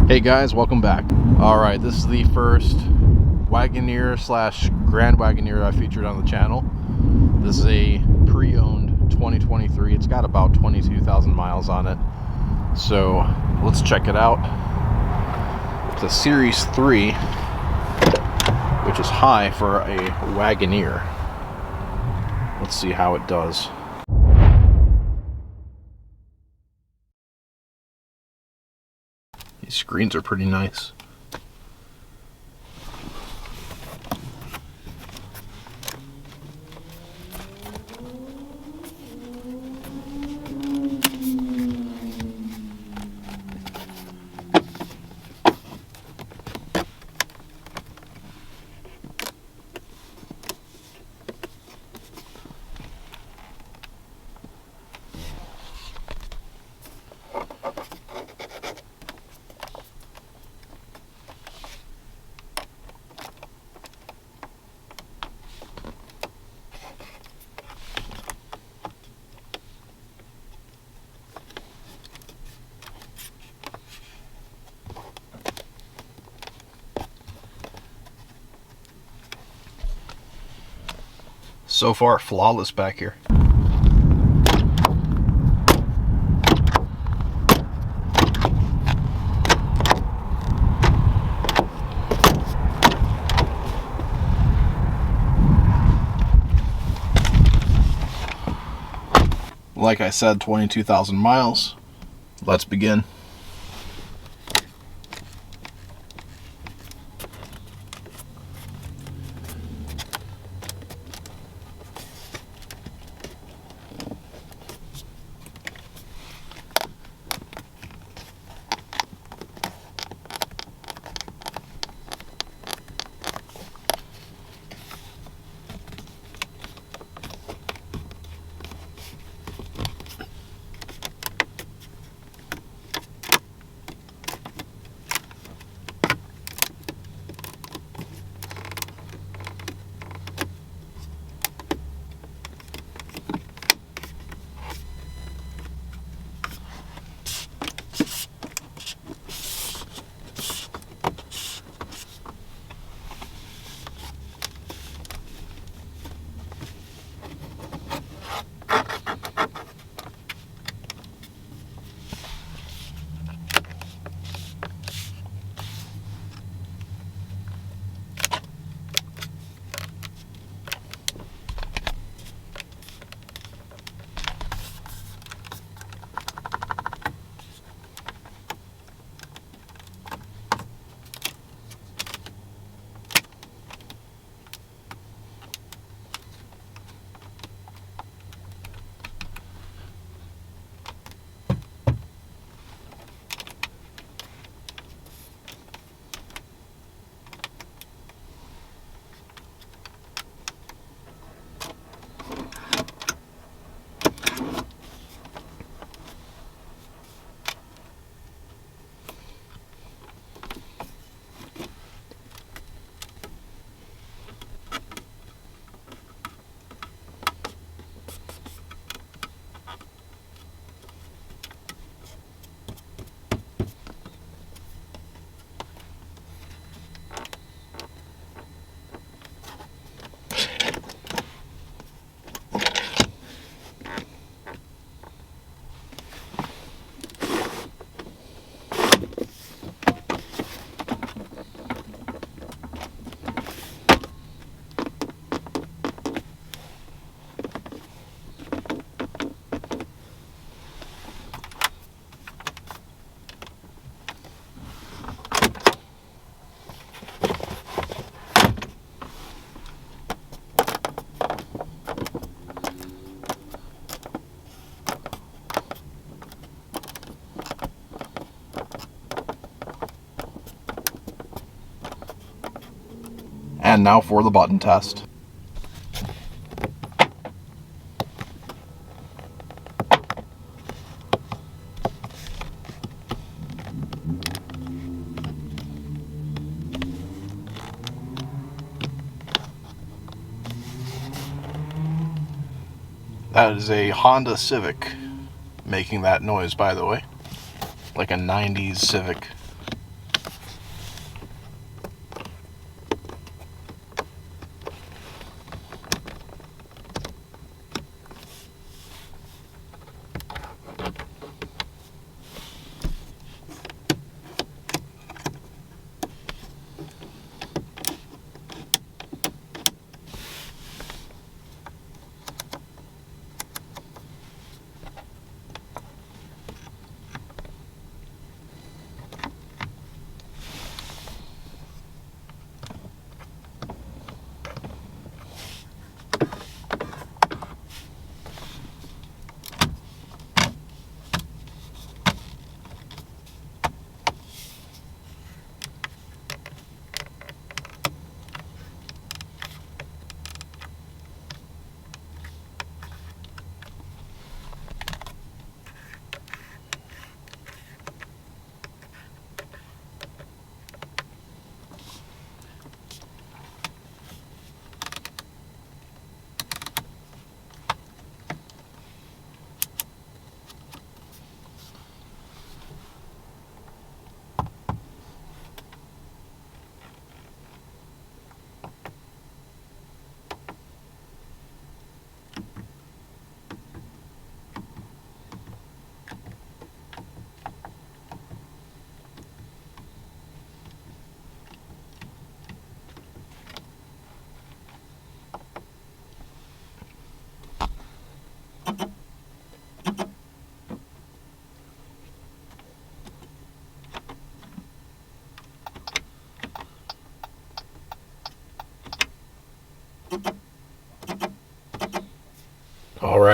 Hey guys, welcome back. Alright, this is the first Wagoneer slash Grand Wagoneer I featured on the channel. This is a pre-owned 2023. It's got about 22,000 miles on it. So let's check it out. It's a Series 3, which is high for a Wagoneer. Let's see how it does. These screens are pretty nice. So far, flawless back here. Like I said, 22,000 miles. Let's begin. And now for the button test. That is a Honda Civic making that noise, by the way. Like a 90s Civic.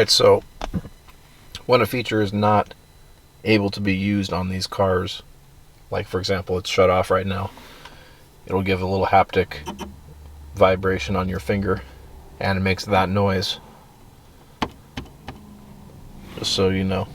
Alright, so when a feature is not able to be used on these cars, like for example it's shut off right now, it'll give a little haptic vibration on your finger and it makes that noise, just so you know.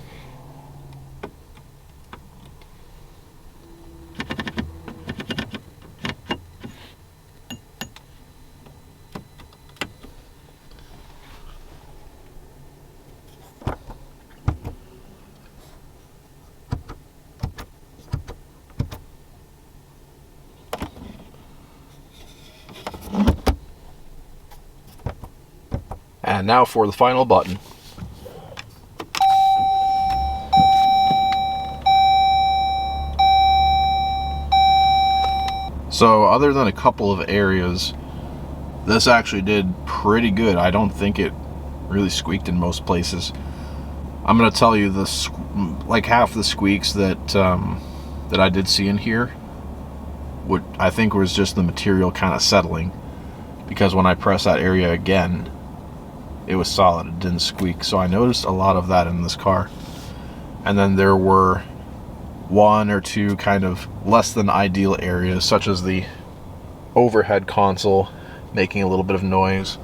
And now for the final button. So other than a couple of areas, this actually did pretty good. I don't think it really squeaked in most places. I'm going to tell you this, like half the squeaks that that I did see in here, what I think was just the material kind of settling, because when I press that area again, it was solid, it didn't squeak. So I noticed a lot of that in this car. And then there were one or two kind of less than ideal areas, such as the overhead console making a little bit of noise.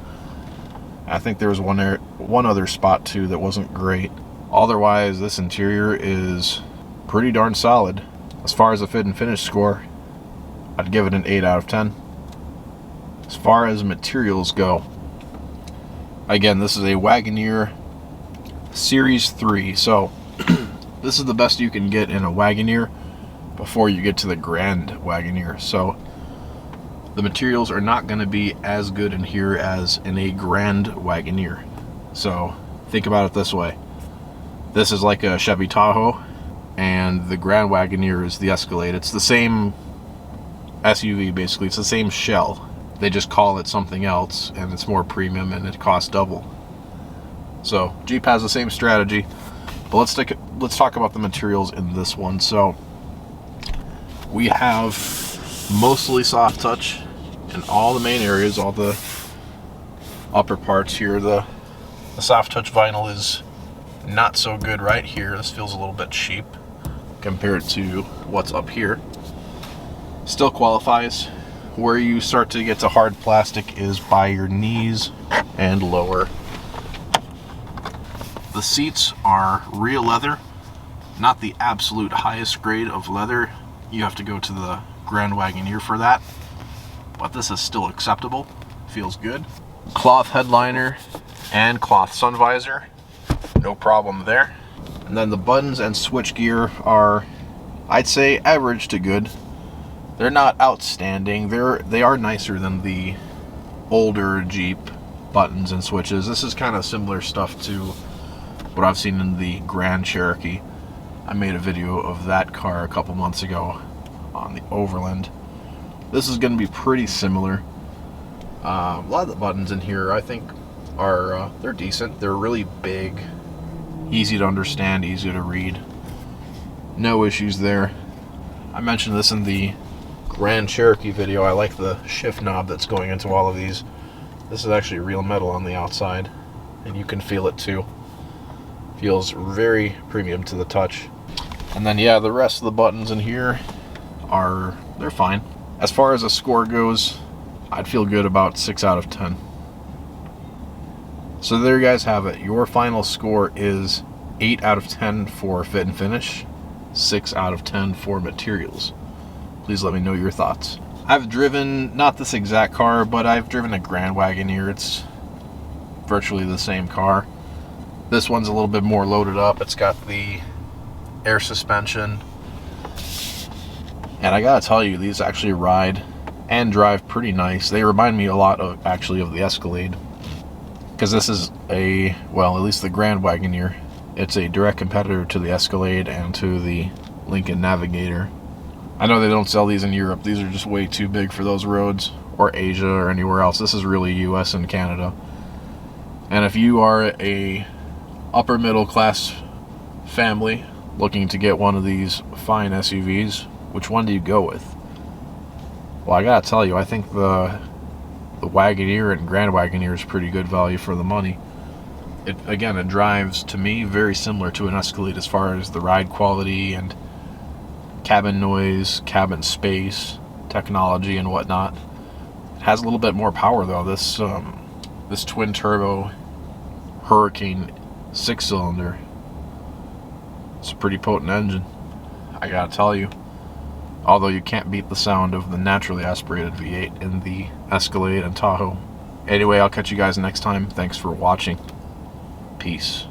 I think there was one other spot too that wasn't great. Otherwise, this interior is pretty darn solid. As far as the fit and finish score, I'd give it an 8 out of 10. As far as materials go, again, this is a Wagoneer Series 3, so this is the best you can get in a Wagoneer before you get to the Grand Wagoneer. So the materials are not going to be as good in here as in a Grand Wagoneer. So think about it this way. This is like a Chevy Tahoe, and the Grand Wagoneer is the Escalade. It's the same SUV, basically. It's the same shell. They just call it something else, and it's more premium, and it costs double. So Jeep has the same strategy, but let's talk about the materials in this one. So we have mostly soft touch in all the main areas, all the upper parts here. The soft touch vinyl is not so good right here. This feels a little bit cheap compared to what's up here. Still qualifies. Where you start to get to hard plastic is by your knees and lower. The seats are real leather, not the absolute highest grade of leather. You have to go to the Grand Wagoneer for that, but this is still acceptable. Feels good. Cloth headliner and cloth sun visor, no problem there. And then the buttons and switch gear are, I'd say, average to good. They're not outstanding. They are nicer than the older Jeep buttons and switches. This is kind of similar stuff to what I've seen in the Grand Cherokee. I made a video of that car a couple months ago on the Overland. This is going to be pretty similar. A lot of the buttons in here, I think, are they're decent. They're really big, easy to understand, easy to read. No issues there. I mentioned this in the Grand Cherokee video. I like the shift knob that's going into all of these. This is actually real metal on the outside, and you can feel it too. Feels very premium to the touch. And then yeah, the rest of the buttons in here they're fine. As far as a score goes, I'd feel good about 6 out of 10. So there you guys have it. Your final score is 8 out of 10 for fit and finish, 6 out of 10 for materials. Please let me know your thoughts. I've driven, not this exact car, but I've driven a Grand Wagoneer. It's virtually the same car. This one's a little bit more loaded up. It's got the air suspension. And I gotta tell you, these actually ride and drive pretty nice. They remind me a lot of, actually, of the Escalade. Because this is well, at least the Grand Wagoneer, it's a direct competitor to the Escalade and to the Lincoln Navigator. I know they don't sell these in Europe. These are just way too big for those roads, or Asia, or anywhere else. This is really US and Canada. And if you are a upper middle class family looking to get one of these fine SUVs, which one do you go with? Well, I gotta tell you, I think the Wagoneer and Grand Wagoneer is pretty good value for the money. it drives, to me, very similar to an Escalade as far as the ride quality and cabin noise, cabin space, technology, and whatnot. It has a little bit more power though. This twin turbo Hurricane 6-cylinder, it's a pretty potent engine, I gotta tell you. Although you can't beat the sound of the naturally aspirated V8 in the Escalade and Tahoe. Anyway, I'll catch you guys next time. Thanks for watching. Peace.